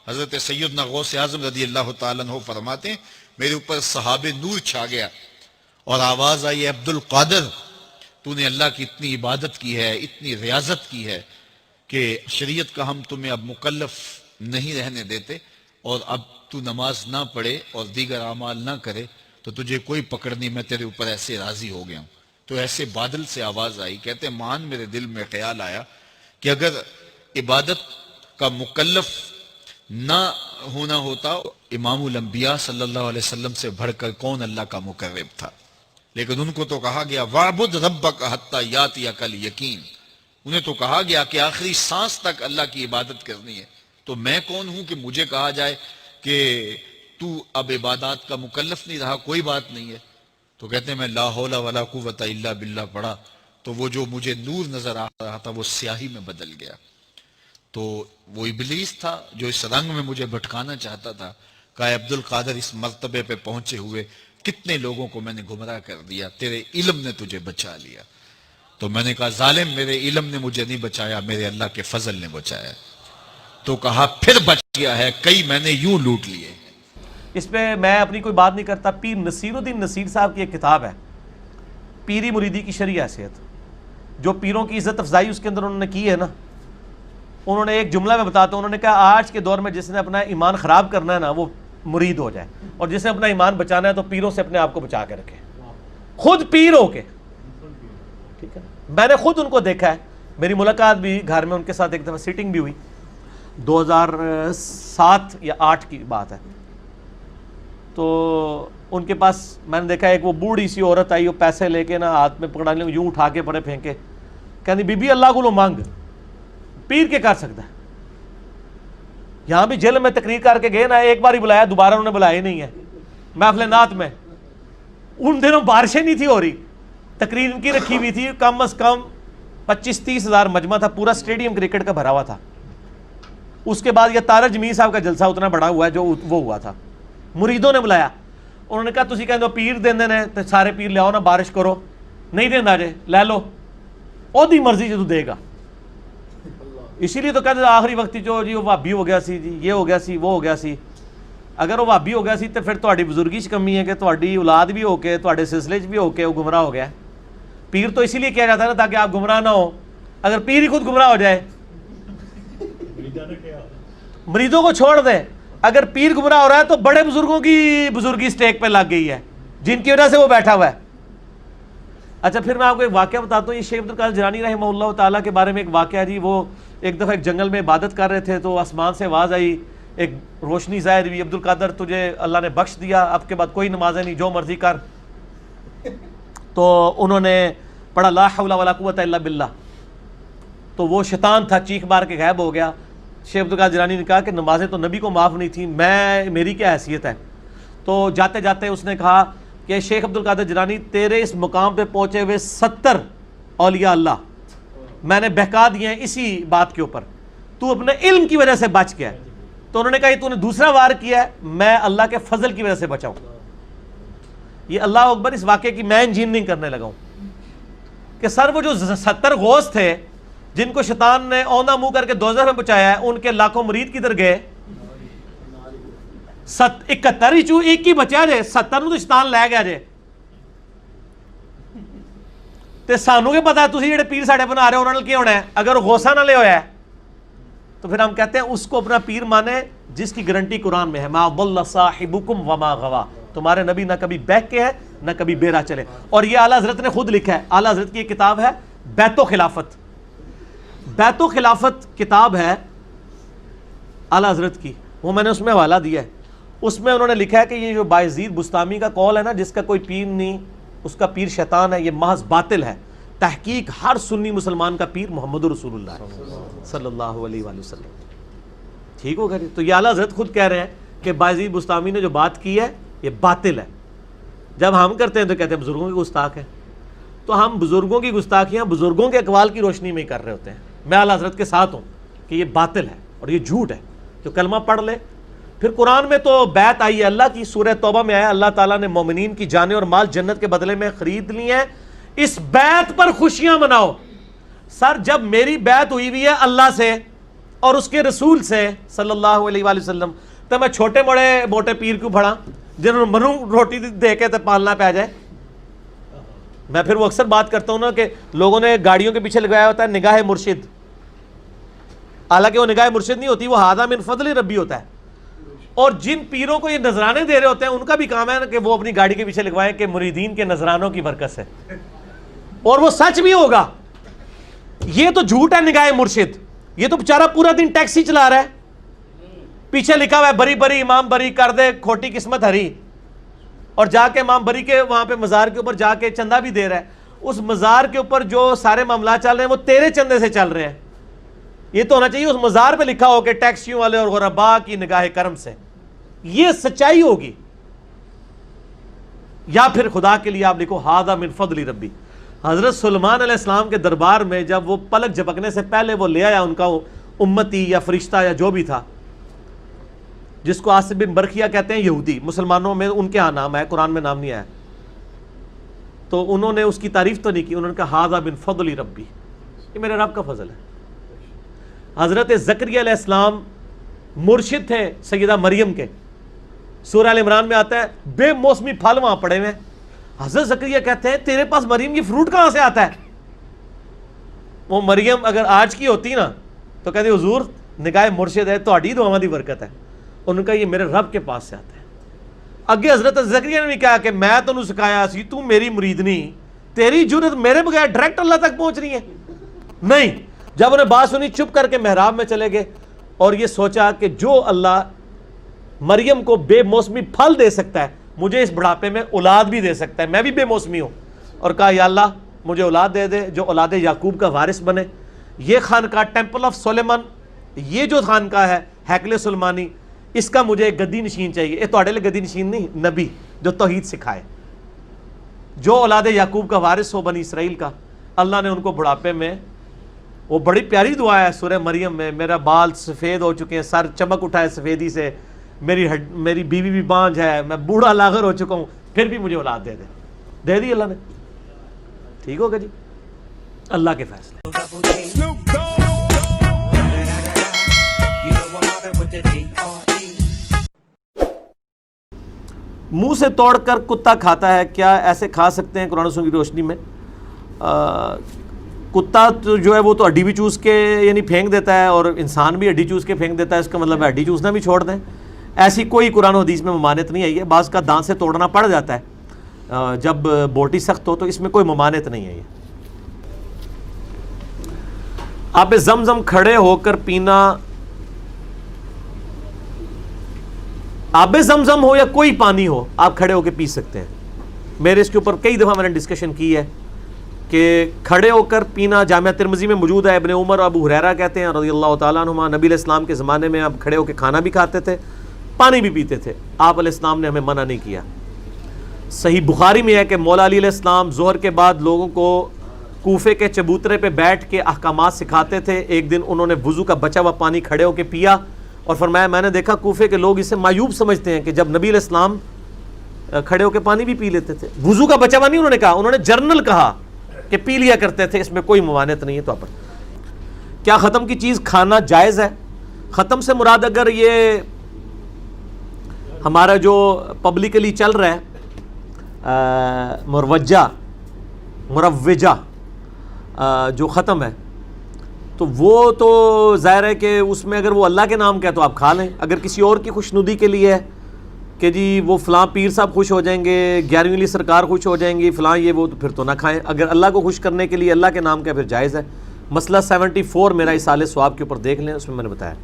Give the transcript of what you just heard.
حضرت سیدنا غوث اعظم رضی اللہ تعالیٰ عنہ فرماتے ہیں میرے اوپر صحاب نور چھا گیا اور آواز آئی عبد القادر تو نے اللہ کی اتنی عبادت کی ہے، اتنی ریاضت کی ہے کہ شریعت کا ہم تمہیں اب مکلف نہیں رہنے دیتے، اور اب تو نماز نہ پڑھے اور دیگر اعمال نہ کرے تو تجھے کوئی پکڑ نہیں، میں تیرے اوپر ایسے راضی ہو گیا ہوں۔ تو ایسے بادل سے آواز آئی، کہتے ہیں مان میرے دل میں خیال آیا کہ اگر عبادت کا مکلف نہ ہونا ہوتا امام الانبیاء صلی اللہ علیہ وسلم سے بڑھ کر کون اللہ کا مقرب تھا، لیکن ان کو تو کہا گیا وَاعْبُدْ رَبَّكَ حَتَّى يَأْتِيَكَ الْيَقِينُ، انہیں تو کہا گیا کہ آخری سانس تک اللہ کی عبادت کرنی ہے، تو میں کون ہوں کہ مجھے کہا جائے کہ تو اب عبادات کا مکلف نہیں رہا، کوئی بات نہیں ہے۔ تو کہتے ہیں میں لا حول ولا قوت الا باللہ پڑھا تو وہ جو مجھے نور نظر آ رہا تھا وہ سیاہی میں بدل گیا۔ تو وہ ابلیس تھا جو اس رنگ میں مجھے بھٹکانا چاہتا تھا، کہا عبد القادر اس مرتبے پہ پہنچے ہوئے کتنے لوگوں کو میں نے گمراہ کر دیا، تیرے علم نے تجھے بچا لیا۔ تو میں نے کہا ظالم میرے علم نے مجھے نہیں بچایا، میرے اللہ کے فضل نے بچایا۔ تو کہا پھر بچ گیا ہے، کئی میں نے یوں لوٹ لیے۔ اس پہ میں اپنی کوئی بات نہیں کرتا، پیر نصیر الدین نصیر صاحب کی ایک کتاب ہے پیری مریدی کی شرعی حیثیت، جو پیروں کی عزت افزائی اس کے اندر انہوں نے کی ہے نا، انہوں نے ایک جملہ میں بتاتا ہوں، انہوں نے کہا آج کے دور میں جس نے اپنا ایمان خراب کرنا ہے نا وہ مرید ہو جائے، اور جس نے اپنا ایمان بچانا ہے تو پیروں سے اپنے آپ کو بچا کے رکھے، خود پیر ہو کے۔ ٹھیک ہے، میں نے خود ان کو دیکھا ہے، میری ملاقات بھی گھر میں ان کے ساتھ ایک دفعہ سیٹنگ بھی ہوئی، 2007 یا 8 کی بات ہے۔ تو ان کے پاس میں نے دیکھا ایک وہ بوڑھی سی عورت آئی، وہ پیسے لے کے نا ہاتھ میں پکڑا لیں یوں اٹھا کے پڑے پھینکے، کہنی بی بی اللہ کو لو مانگ، پیر کے کر سکتا ہے۔ یہاں بھی جیل میں تقریر کر کے گئے نا، ایک بار ہی بلایا، دوبارہ انہوں نے بلایا ہی نہیں ہے محفل نعت میں۔ ان دنوں بارشیں نہیں تھی ہو رہی، تقریر ان کی رکھی ہوئی تھی، کم از کم 25-30 ہزار مجمع تھا، پورا اسٹیڈیم کرکٹ کا بھرا ہوا تھا۔ اس کے بعد یہ تارا جمیل صاحب کا جلسہ اتنا بڑا ہوا ہے جو وہ ہوا تھا، مریدوں نے بلایا، انہوں نے کہا تسی کہندے ہو پیر دیندے نے تے سارے پیر لیاؤ نا بارش کرو، نہیں دیندا جے لے لو، او دی مرضی جدو دے گا۔ اسی لیے تو کہتے آخری وقت جو جی وہ وہابی ہو گیا سی، جی یہ ہو گیا سی، وہ ہو گیا سی۔ اگر وہ وہابی ہو گیا سی تو پھر تہاڈی بزرگی چ کمی ہے کہ تہاڈی اولاد بھی ہو کے تہاڈے سلسلے چ بھی ہو کے وہ گمراہ ہو گیا۔ پیر تو اسی لیے کیا جاتا ہے نا تاکہ آپ گمراہ نہ ہو، اگر پیر ہی خود گمراہ ہو جائے، مریدوں کو چھوڑ دے، اگر پیر گمراہ ہو رہا ہے تو بڑے بزرگوں کی بزرگی سٹیک پہ لگ گئی ہے جن کی وجہ سے وہ بیٹھا ہوا ہے۔ اچھا پھر میں آپ کو ایک واقعہ بتاتا ہوں، یہ شیخ عبد القادر جیلانی رحمہ اللہ تعالیٰ کے بارے میں ایک واقعہ ہے جی۔ وہ ایک دفعہ ایک جنگل میں عبادت کر رہے تھے تو آسمان سے آواز آئی، ایک روشنی ظاہر ہوئی، عبد القادر تجھے اللہ نے بخش دیا، اب کے بعد کوئی نمازیں نہیں، جو مرضی کر۔ تو انہوں نے پڑھا لا حول ولا قوت الا باللہ، تو وہ شیطان تھا چیخ مار کے غائب ہو گیا۔ شیخ عبد القادر جیلانی نے کہا کہ نمازیں تو نبی کو معاف نہیں تھیں، میری کیا حیثیت ہے؟ تو جاتے جاتے اس نے کہا کہ شیخ عبد القادر جیلانی تیرے اس مقام پہ پہنچے ہوئے 70 اولیاء اللہ میں نے بہکا دیے ہیں اسی بات کے اوپر، تو اپنے علم کی وجہ سے بچ گیا ہے۔ تو انہوں نے کہا یہ تو نے دوسرا وار کیا ہے، میں اللہ کے فضل کی وجہ سے بچا ہوں۔ یہ اللہ اکبر، اس واقعے کی میں انجینئرنگ کرنے لگا ہوں کہ سر وہ جو 70 غوث تھے جن کو شیطان نے اوندھا منہ کر کے دوزخ میں پہنچایا ہے، ان کے لاکھوں مرید کدھر گئے؟ 71 ہی چوں ایک ہی بچیا جے، 70 نو تو شیطان لے گیا جے۔ تے سانو کے پتا تسی جڑے پیر ساڈے بنا رہے ہو انہاں نال کی ہونا ہے؟ اگر غوثاں نال ہویا ہے تو پھر ہم کہتے ہیں اس کو اپنا پیر مانے جس کی گارنٹی قرآن میں ہے، ما ضل صاحبکم وما غوا، تمہارے نبی نہ کبھی بہک کے ہے نہ کبھی بیرا چلے۔ اور یہ اعلیٰ حضرت نے خود لکھا ہے، اعلیٰ حضرت کی ایک کتاب ہے بیت و خلافت، بیت و خلافت کتاب ہے اعلیٰ حضرت کی، وہ میں نے اس میں حوالہ دیا ہے۔ اس میں انہوں نے لکھا ہے کہ یہ جو بایزید بستامی کا قول ہے نا، جس کا کوئی پیر نہیں، اس کا پیر شیطان ہے، یہ محض باطل ہے۔ تحقیق ہر سنی مسلمان کا پیر محمد رسول اللہ صلی اللہ علیہ وآلہ وسلم۔ ٹھیک ہوگا جی؟ تو یہ اعلیٰ حضرت خود کہہ رہے ہیں کہ بایزید بستامی نے جو بات کی ہے یہ باطل ہے۔ جب ہم کرتے ہیں تو کہتے ہیں بزرگوں کی گستاخ ہے، تو ہم بزرگوں کی گستاخیاں بزرگوں کے اقوال کی روشنی میں ہی کر رہے ہوتے ہیں۔ میں اعلیٰ حضرت کے ساتھ ہوں کہ یہ باطل ہے اور یہ جھوٹ ہے۔ جو کلمہ پڑھ لے، پھر قرآن میں تو بیعت آئی ہے اللہ کی، سورہ توبہ میں آیا اللہ تعالیٰ نے مومنین کی جانیں اور مال جنت کے بدلے میں خرید لی ہیں، اس بیعت پر خوشیاں مناؤ۔ سر جب میری بیعت ہوئی ہوئی ہے اللہ سے اور اس کے رسول سے صلی اللہ علیہ وآلہ وسلم تو میں چھوٹے موٹے پیر کیوں پڑھا جنہوں نے منو روٹی دے کے تو پالنا پہ جائے. میں پھر وہ اکثر بات کرتا ہوں نا کہ لوگوں نے گاڑیوں کے پیچھے لگایا ہوتا ہے نگاہ مرشد، حالانکہ وہ نگاہ مرشد نہیں ہوتی، وہ ہادہ من فضل ربی ہوتا ہے. اور جن پیروں کو یہ نذرانے دے رہے ہوتے ہیں ان کا بھی کام ہے کہ وہ اپنی گاڑی کے پیچھے لگوائیں کہ مریدین کے نذرانوں کی برکت سے، اور وہ سچ بھی ہوگا. یہ تو جھوٹ ہے نگاہ مرشد، یہ تو بیچارہ پورا دن ٹیکسی چلا رہا ہے، پیچھے لکھا ہوا ہے بری بری امام بری کر دے کھوٹی قسمت ہری، اور جا کے امام بری کے وہاں پہ مزار کے اوپر جا کے چندہ بھی دے رہا ہے. اس مزار کے اوپر جو سارے معاملات چل رہے ہیں وہ تیرے چندے سے چل رہے ہیں. یہ تو ہونا چاہیے اس مزار پہ لکھا ہو کہ ٹیکسیوں والے اور غربا کی نگاہ کرم سے. یہ سچائی ہوگی. یا پھر خدا کے لیے آپ لکھو ہادہ من فضل ربی. حضرت سلیمان علیہ السلام کے دربار میں جب وہ پلک جھپکنے سے پہلے وہ لے آیا ان کا امتی یا فرشتہ یا جو بھی تھا، جس کو آصف بن برخیہ کہتے ہیں یہودی، مسلمانوں میں ان کے ہاں نام ہے، قرآن میں نام نہیں آیا، تو انہوں نے اس کی تعریف تو نہیں کی، انہوں نے کہا ہادہ من فضل ربی، یہ میرے رب کا فضل ہے. حضرت زکریا علیہ السلام مرشد تھے سیدہ مریم کے. سورہ ال عمران میں آتا ہے بے موسمی پھل وہاں پڑے ہوئے ہیں. حضرت زکریا کہتے ہیں تیرے پاس مریم یہ فروٹ کہاں سے آتا ہے؟ وہ مریم اگر آج کی ہوتی نا تو کہتے حضور نگاہ مرشد ہے، تہاڈی دعاواں دی برکت ہے. انہوں نے کہا یہ میرے رب کے پاس سے آتا ہے. اگے حضرت زکریا نے بھی کہا کہ میں تینوں سکھایا سی، تو میری مریدنی، تیری جرت میرے بغیر ڈائریکٹ اللہ تک پہنچ رہی ہے. نہیں، جب انہیں بات سنی چپ کر کے محراب میں چلے گئے اور یہ سوچا کہ جو اللہ مریم کو بے موسمی پھل دے سکتا ہے مجھے اس بڑھاپے میں اولاد بھی دے سکتا ہے، میں بھی بے موسمی ہوں. اور کہا یا اللہ مجھے اولاد دے دے جو اولاد یعقوب کا وارث بنے. یہ خانقاہ ٹیمپل آف سلیمان، یہ جو خانقاہ ہے ہیکل سلیمانی، اس کا مجھے ایک گدی نشین چاہیے. یہ تہاڈے لیے گدی نشین نہیں، نبی جو توحید سکھائے، جو اولاد یعقوب کا وارث ہو بنی اسرائیل کا. اللہ نے ان کو بڑھاپے میں، وہ بڑی پیاری دعا ہے سورہ مریم میں، میرا بال سفید ہو چکے ہیں، سر چمک اٹھا ہے سفیدی سے، میری بیوی بھی بانجھ ہے، میں بوڑھا لاغر ہو چکا ہوں، پھر بھی مجھے اولاد دے دی اللہ نے. ٹھیک ہوگا جی، اللہ کے فیصلے. منہ سے توڑ کر کتا کھاتا ہے، کیا ایسے کھا سکتے ہیں قرآن و سنت کی روشنی میں؟ کتا جو ہے وہ تو ہڈی بھی چوس کے یعنی پھینک دیتا ہے، اور انسان بھی ہڈی چوس کے پھینک دیتا ہے، اس کا مطلب ہے ہڈی چوسنا بھی چھوڑ دیں. ایسی کوئی قرآن و حدیث میں ممانعت نہیں آئی ہے. بعض کا دانت سے توڑنا پڑ جاتا ہے جب بوٹی سخت ہو، تو اس میں کوئی ممانعت نہیں ہے. آب زمزم کھڑے ہو کر پینا، آب زمزم ہو یا کوئی پانی ہو آپ کھڑے ہو کے پی سکتے ہیں. میرے اس کے اوپر کئی دفعہ میں نے ڈسکشن کی ہے کہ کھڑے ہو کر پینا جامعہ ترمذی میں موجود ہے. ابن عمر ابو ہریرہ کہتے ہیں رضی اللہ تعالیٰ عنہما، نبی علیہ السلام کے زمانے میں آپ کھڑے ہو کے کھانا بھی کھاتے تھے، پانی بھی پیتے تھے، آپ علیہ السلام نے ہمیں منع نہیں کیا. صحیح بخاری میں ہے کہ مولا علی علیہ السلام ظہر کے بعد لوگوں کو کوفے کے چبوترے پہ بیٹھ کے احکامات سکھاتے تھے. ایک دن انہوں نے وضو کا بچا ہوا پانی کھڑے ہو کے پیا اور فرمایا میں نے دیکھا کوفے کے لوگ اسے معیوب سمجھتے ہیں کہ جب نبی علیہ السلام کھڑے ہو کے پانی بھی پی لیتے تھے. وضو کا بچا ہوا نہیں انہوں نے کہا، انہوں نے جرنل کہا کہ پی لیا کرتے تھے، اس میں کوئی ممانعت نہیں ہے. تو کیا ختم کی چیز کھانا جائز ہے؟ ختم سے مراد اگر یہ ہمارا جو پبلکلی چل رہا ہے مروجہ جو ختم ہے، تو وہ تو ظاہر ہے کہ اس میں اگر وہ اللہ کے نام کا ہے تو آپ کھا لیں. اگر کسی اور کی خوشنودی کے لیے ہے کہ جی وہ فلاں پیر صاحب خوش ہو جائیں گے، 11ویں علی سرکار خوش ہو جائیں گی، فلاں یہ وہ، تو پھر تو نہ کھائیں. اگر اللہ کو خوش کرنے کے لیے اللہ کے نام کا پھر جائز ہے. مسئلہ 74 میرا اصالِ ثواب کے اوپر دیکھ لیں، اس میں نے بتایا.